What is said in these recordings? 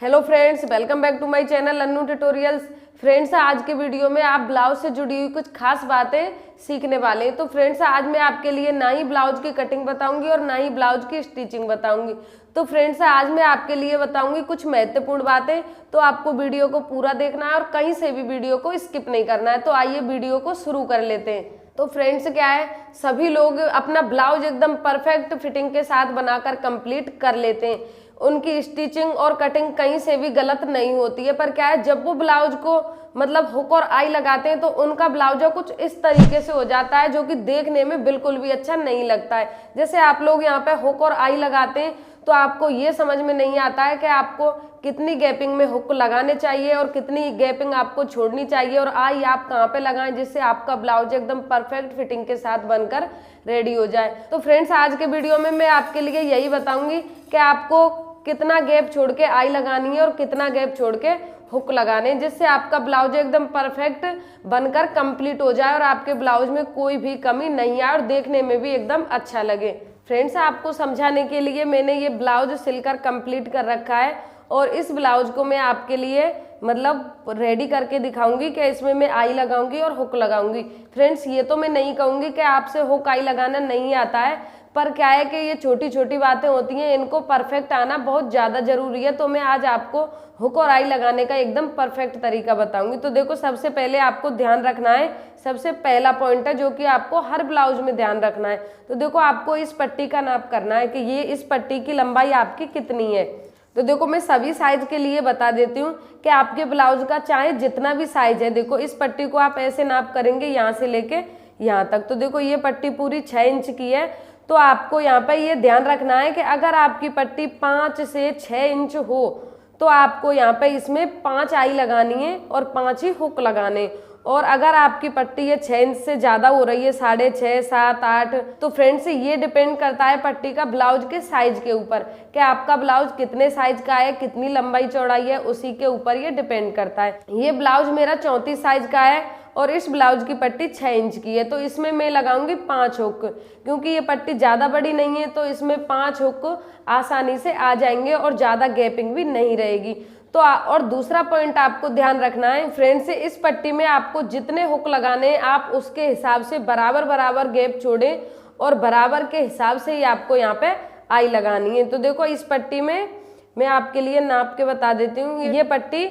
Hello friends, welcome back to my channel Annu tutorials. Friends, आज के video में आप ब्लाउज से जुड़ी हुई कुछ खास बातें सीखने वाले हैं। तो फ्रेंड्स, आज मैं आपके लिए ना ही ब्लाउज की कटिंग बताऊंगी और ना ही ब्लाउज की स्टिचिंग बताऊंगी। तो फ्रेंड्स, आज मैं आपके लिए बताऊंगी कुछ महत्वपूर्ण बातें। तो आपको वीडियो को पूरा देखना है और कहीं से भी वीडियो को स्किप नहीं करना है। तो आइए वीडियो को शुरू कर लेते हैं। तो फ्रेंड्स, क्या है, सभी लोग अपना ब्लाउज एकदम परफेक्ट फिटिंग के साथ बनाकर कंप्लीट कर लेते हैं। उनकी स्टिचिंग और कटिंग कहीं से भी गलत नहीं होती है। पर क्या है, जब वो ब्लाउज को मतलब हुक और आई लगाते हैं तो उनका ब्लाउज कुछ इस तरीके से हो जाता है जो कि देखने में बिल्कुल भी अच्छा नहीं लगता है। जैसे आप लोग यहाँ पे हुक और आई लगाते हैं तो आपको ये समझ में नहीं आता है कि आपको कितनी गैपिंग में हुक लगाने चाहिए और कितनी गैपिंग आपको छोड़नी चाहिए और आई आप कहाँ पे लगाएं जिससे आपका ब्लाउज एकदम परफेक्ट फिटिंग के साथ बनकर रेडी हो जाए। तो फ्रेंड्स, आज के वीडियो में मैं आपके लिए यही बताऊंगी कि आपको कितना गैप छोड़ के आई लगानी है और कितना गैप छोड़ के हुक लगाने, जिससे आपका ब्लाउज एकदम परफेक्ट बनकर कंप्लीट हो जाए और आपके ब्लाउज में कोई भी कमी नहीं आए और देखने में भी एकदम अच्छा लगे। फ्रेंड्स, आपको समझाने के लिए मैंने ये ब्लाउज सिलकर कंप्लीट कर रखा है और इस ब्लाउज को मैं आपके लिए मतलब रेडी करके दिखाऊंगी कि इसमें मैं आई लगाऊंगी और हुक लगाऊंगी। फ्रेंड्स, ये तो मैं नहीं कहूंगी कि आपसे हुक आई लगाना नहीं आता है, पर क्या है कि ये छोटी छोटी बातें होती हैं, इनको परफेक्ट आना बहुत ज़्यादा ज़रूरी है। तो मैं आज आपको हुक और आई लगाने का एकदम परफेक्ट तरीका बताऊंगी। तो देखो, सबसे पहले आपको ध्यान रखना है, सबसे पहला पॉइंट है जो कि आपको हर ब्लाउज में ध्यान रखना है। तो देखो, आपको इस पट्टी का नाप करना है कि ये इस पट्टी की लंबाई आपकी कितनी है। तो देखो, मैं सभी साइज के लिए बता देती हूँ कि आपके ब्लाउज का चाहे जितना भी साइज है, देखो इस पट्टी को आप ऐसे नाप करेंगे यहाँ से लेके यहाँ तक। तो देखो, ये पट्टी पूरी 6 इंच की है। तो आपको यहाँ पर ये ध्यान रखना है कि अगर आपकी पट्टी 5 से 6 इंच हो तो आपको यहाँ पे इसमें 5 आई लगानी है और 5 ही हुक लगाने। और अगर आपकी पट्टी ये 6 इंच से ज़्यादा हो रही है, 6.5, 7, 8, तो फ्रेंड्स ये डिपेंड करता है पट्टी का ब्लाउज के साइज के ऊपर कि आपका ब्लाउज कितने साइज का है, कितनी लंबाई चौड़ाई है, उसी के ऊपर ये डिपेंड करता है। ये ब्लाउज मेरा 34 साइज का है और इस ब्लाउज की पट्टी 6 इंच की है। तो इसमें मैं लगाऊंगी 5 हुक, क्योंकि ये पट्टी ज़्यादा बड़ी नहीं है तो इसमें 5 हुक आसानी से आ जाएंगे और ज़्यादा गैपिंग भी नहीं रहेगी। तो और दूसरा पॉइंट आपको ध्यान रखना है फ्रेंड्स, इस पट्टी में आपको जितने हुक लगाने हैं आप उसके हिसाब से बराबर बराबर गैप छोड़ें और बराबर के हिसाब से ही आपको यहाँ पे आई लगानी है। तो देखो, इस पट्टी में मैं आपके लिए नाप के बता देती हूँ। ये पट्टी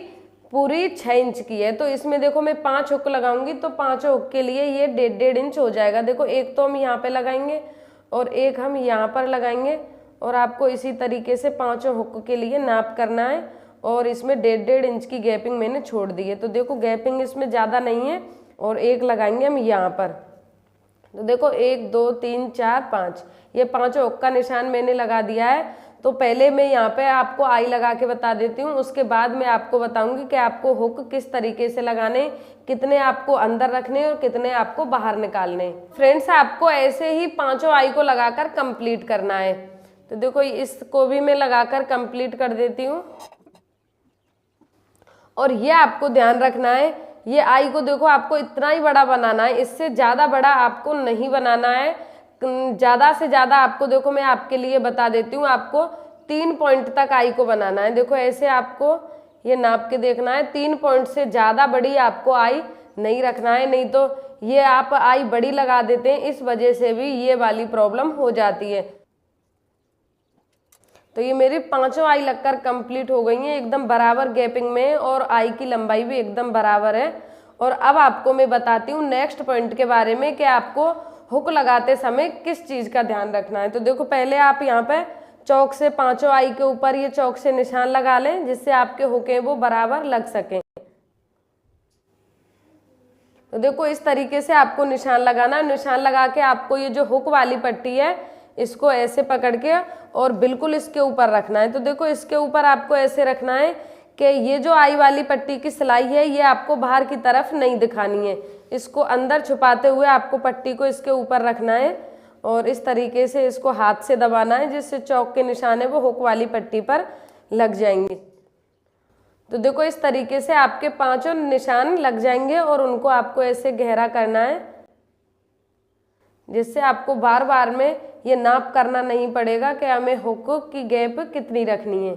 पूरी 6 इंच की है। तो इसमें देखो, मैं 5 हुक लगाऊंगी तो 5 हुक के लिए ये 1.5 इंच हो जाएगा। देखो, एक तो हम यहाँ पे लगाएंगे और एक हम यहाँ पर लगाएंगे और आपको इसी तरीके से 5 हुक के लिए नाप करना है और इसमें 1.5 इंच की गैपिंग मैंने छोड़ दी है। तो देखो, गैपिंग इसमें ज़्यादा नहीं है और एक लगाएंगे हम यहाँ पर। तो देखो, 1, 2, 3, 4, 5, ये 5 हुक का निशान मैंने लगा दिया है। तो पहले मैं यहाँ पे आपको आई लगा के बता देती हूँ, उसके बाद मैं आपको बताऊंगी कि आपको हुक किस तरीके से लगाने, कितने आपको अंदर रखने और कितने आपको बाहर निकालने। फ्रेंड्स, आपको ऐसे ही 5 आई को लगाकर कंप्लीट करना है। तो देखो, इसको भी मैं लगाकर कंप्लीट कर देती हूँ और ये आपको ध्यान रखना है, ये आई को देखो आपको इतना ही बड़ा बनाना है, इससे ज़्यादा बड़ा आपको नहीं बनाना है। ज़्यादा से ज़्यादा आपको, देखो मैं आपके लिए बता देती हूँ, आपको 3 पॉइंट तक आई को बनाना है। देखो, ऐसे आपको ये नाप के देखना है, 3 पॉइंट से ज़्यादा बड़ी आपको आई नहीं रखना है, नहीं तो ये आप आई बड़ी लगा देते हैं, इस वजह से भी ये वाली प्रॉब्लम हो जाती है। तो ये मेरी 5 आई लगकर कंप्लीट हो गई हैं एकदम बराबर गैपिंग में और आई की लंबाई भी एकदम बराबर है। और अब आपको मैं बताती हूँ नेक्स्ट पॉइंट के बारे में कि आपको हुक लगाते समय किस चीज़ का ध्यान रखना है। तो देखो, पहले आप यहाँ पे चौक से 5 आई के ऊपर ये चौक से निशान लगा लें जिससे आपके हुक हैं वो बराबर लग सकें। तो देखो, इस तरीके से आपको निशान लगाना है। निशान लगा के आपको ये जो हुक वाली पट्टी है इसको ऐसे पकड़ के और बिल्कुल इसके ऊपर रखना है। तो देखो, इसके ऊपर आपको ऐसे रखना है कि ये जो आई वाली पट्टी की सिलाई है ये आपको बाहर की तरफ नहीं दिखानी है, इसको अंदर छुपाते हुए आपको पट्टी को इसके ऊपर रखना है और इस तरीके से इसको हाथ से दबाना है जिससे चौक के निशान है वो हुक वाली पट्टी पर लग जाएंगे। तो देखो, इस तरीके से आपके 5 निशान लग जाएंगे और उनको आपको ऐसे गहरा करना है जिससे आपको बार बार में ये नाप करना नहीं पड़ेगा कि हमें हुक की गैप कितनी रखनी है।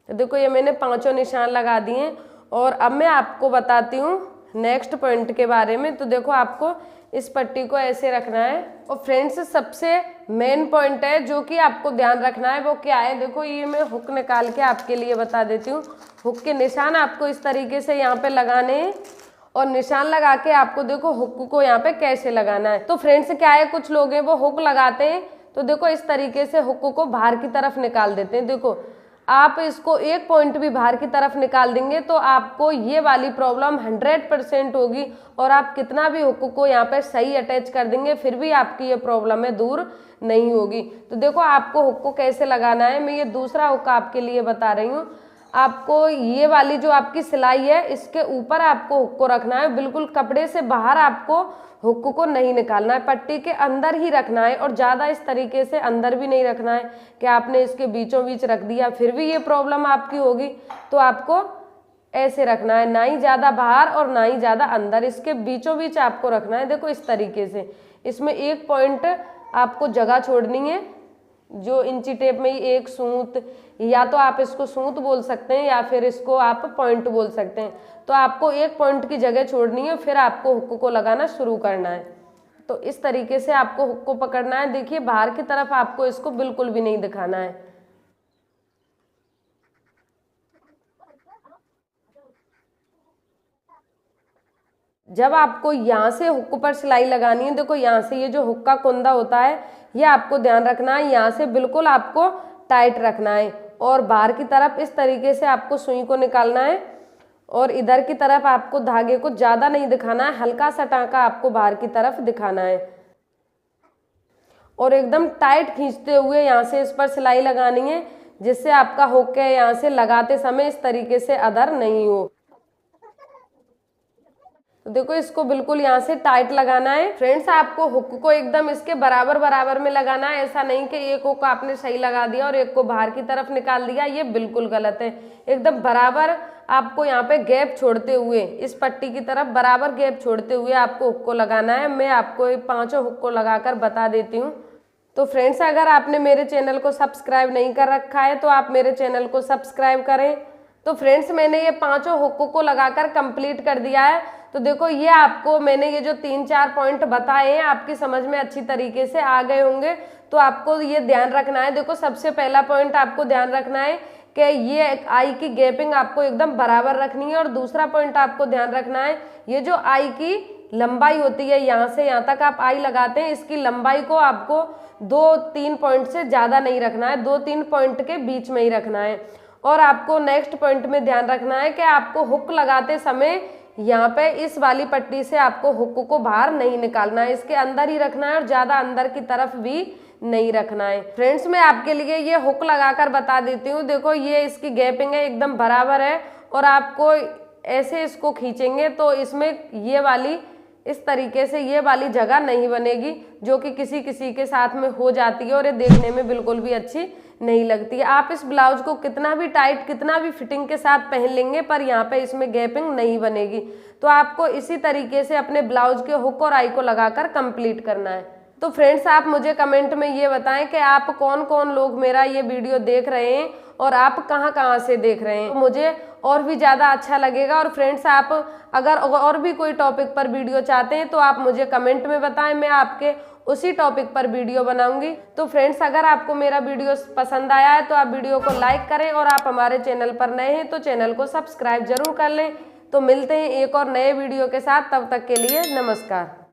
तो देखो ये मैंने पांचों निशान लगा दिए। और अब मैं आपको बताती हूँ नेक्स्ट पॉइंट के बारे में। तो देखो आपको इस पट्टी को ऐसे रखना है। और फ्रेंड्स सबसे मेन पॉइंट है जो कि आपको ध्यान रखना है वो क्या है, देखो ये मैं हुक निकाल के आपके लिए बता देती हूँ। हुक के निशान आपको इस तरीके से यहाँ पे लगाने हैं और निशान लगा के आपको देखो हुक को यहाँ पे कैसे लगाना है। तो फ्रेंड्स क्या है, कुछ लोग हैं वो हुक लगाते हैं तो देखो इस तरीके से हुक को बाहर की तरफ निकाल देते हैं। देखो आप इसको एक पॉइंट भी बाहर की तरफ निकाल देंगे तो आपको ये वाली प्रॉब्लम 100% होगी। और आप कितना भी हुक को यहाँ पे सही अटैच कर देंगे फिर भी आपकी ये प्रॉब्लम है दूर नहीं होगी। तो देखो आपको हुक को कैसे लगाना है, मैं ये दूसरा हुक आपके लिए बता रही हूँ। आपको ये वाली जो आपकी सिलाई है इसके ऊपर आपको हुक को रखना है, बिल्कुल कपड़े से बाहर आपको हुक को नहीं निकालना है, पट्टी के अंदर ही रखना है। और ज़्यादा इस तरीके से अंदर भी नहीं रखना है कि आपने इसके बीचों बीच रख दिया फिर भी ये प्रॉब्लम आपकी होगी। तो आपको ऐसे रखना है, ना ही ज़्यादा बाहर और ना ही ज़्यादा अंदर, इसके बीचों बीच आपको रखना है। देखो इस तरीके से इसमें एक पॉइंट आपको जगह छोड़नी है, जो इंची टेप में ही एक सूत, या तो आप इसको सूत बोल सकते हैं या फिर इसको आप पॉइंट बोल सकते हैं। तो आपको एक पॉइंट की जगह छोड़नी है, फिर आपको हुक को लगाना शुरू करना है। तो इस तरीके से आपको हुक को पकड़ना है। देखिए बाहर की तरफ आपको इसको बिल्कुल भी नहीं दिखाना है। जब आपको यहाँ से हुक पर सिलाई लगानी है, देखो यहाँ से ये जो हुक का कुंदा होता है ये आपको ध्यान रखना है, यहाँ से बिल्कुल आपको टाइट रखना है। और बाहर की तरफ इस तरीके से आपको सुई को निकालना है और इधर की तरफ आपको धागे को ज़्यादा नहीं दिखाना है, हल्का सा टाँका आपको बाहर की तरफ दिखाना है। और एकदम टाइट खींचते हुए यहाँ से इस पर सिलाई लगानी है, जिससे आपका हुक है यहाँ से लगाते समय इस तरीके से अदर नहीं हो। तो देखो इसको बिल्कुल यहाँ से टाइट लगाना है। फ्रेंड्स आपको हुक को एकदम इसके बराबर बराबर में लगाना है, ऐसा नहीं कि एक हुक आपने सही लगा दिया और एक को बाहर की तरफ निकाल दिया, ये बिल्कुल गलत है। एकदम बराबर आपको यहाँ पे गैप छोड़ते हुए इस पट्टी की तरफ बराबर गैप छोड़ते हुए आपको हुक को लगाना है। मैं आपको पांचों हुक को लगाकर बता देती हूँ। तो फ्रेंड्स अगर आपने मेरे चैनल को सब्सक्राइब नहीं कर रखा है तो आप मेरे चैनल को सब्सक्राइब करें। तो फ्रेंड्स मैंने ये पांचों हुक को लगाकर कंप्लीट कर दिया है। तो देखो ये आपको मैंने ये जो 3-4 पॉइंट बताए हैं आपकी समझ में अच्छी तरीके से आ गए होंगे। तो आपको ये ध्यान रखना है, देखो सबसे पहला पॉइंट आपको ध्यान रखना है कि ये आई की गैपिंग आपको एकदम बराबर रखनी है। और दूसरा पॉइंट आपको ध्यान रखना है, ये जो आई की लंबाई होती है यहाँ से यहाँ तक आप आई लगाते हैं, इसकी लंबाई को आपको 2-3 पॉइंट से ज़्यादा नहीं रखना है, 2-3 पॉइंट के बीच में ही रखना है। और आपको नेक्स्ट पॉइंट में ध्यान रखना है कि आपको हुक लगाते समय यहाँ पे इस वाली पट्टी से आपको हुक को बाहर नहीं निकालना है, इसके अंदर ही रखना है और ज़्यादा अंदर की तरफ भी नहीं रखना है। फ्रेंड्स मैं आपके लिए ये हुक लगाकर बता देती हूँ। देखो ये इसकी गैपिंग है एकदम बराबर है और आपको ऐसे इसको खींचेंगे तो इसमें ये वाली इस तरीके से ये वाली जगह नहीं बनेगी, जो कि किसी किसी के साथ में हो जाती है और ये देखने में बिल्कुल भी अच्छी नहीं लगती है। आप इस ब्लाउज को कितना भी टाइट कितना भी फिटिंग के साथ पहन लेंगे पर यहाँ पे इसमें गैपिंग नहीं बनेगी। तो आपको इसी तरीके से अपने ब्लाउज के हुक और आई को लगाकर कंप्लीट करना है। तो फ्रेंड्स आप मुझे कमेंट में ये बताएं कि आप कौन कौन लोग मेरा ये वीडियो देख रहे हैं और आप कहाँ कहाँ से देख रहे हैं, तो मुझे और भी ज़्यादा अच्छा लगेगा। और फ्रेंड्स आप अगर और भी कोई टॉपिक पर वीडियो चाहते हैं तो आप मुझे कमेंट में बताएं, मैं आपके उसी टॉपिक पर वीडियो बनाऊंगी। तो फ्रेंड्स अगर आपको मेरा वीडियो पसंद आया है तो आप वीडियो को लाइक करें और आप हमारे चैनल पर नए हैं तो चैनल को सब्सक्राइब जरूर कर लें। तो मिलते हैं एक और नए वीडियो के साथ, तब तक के लिए नमस्कार।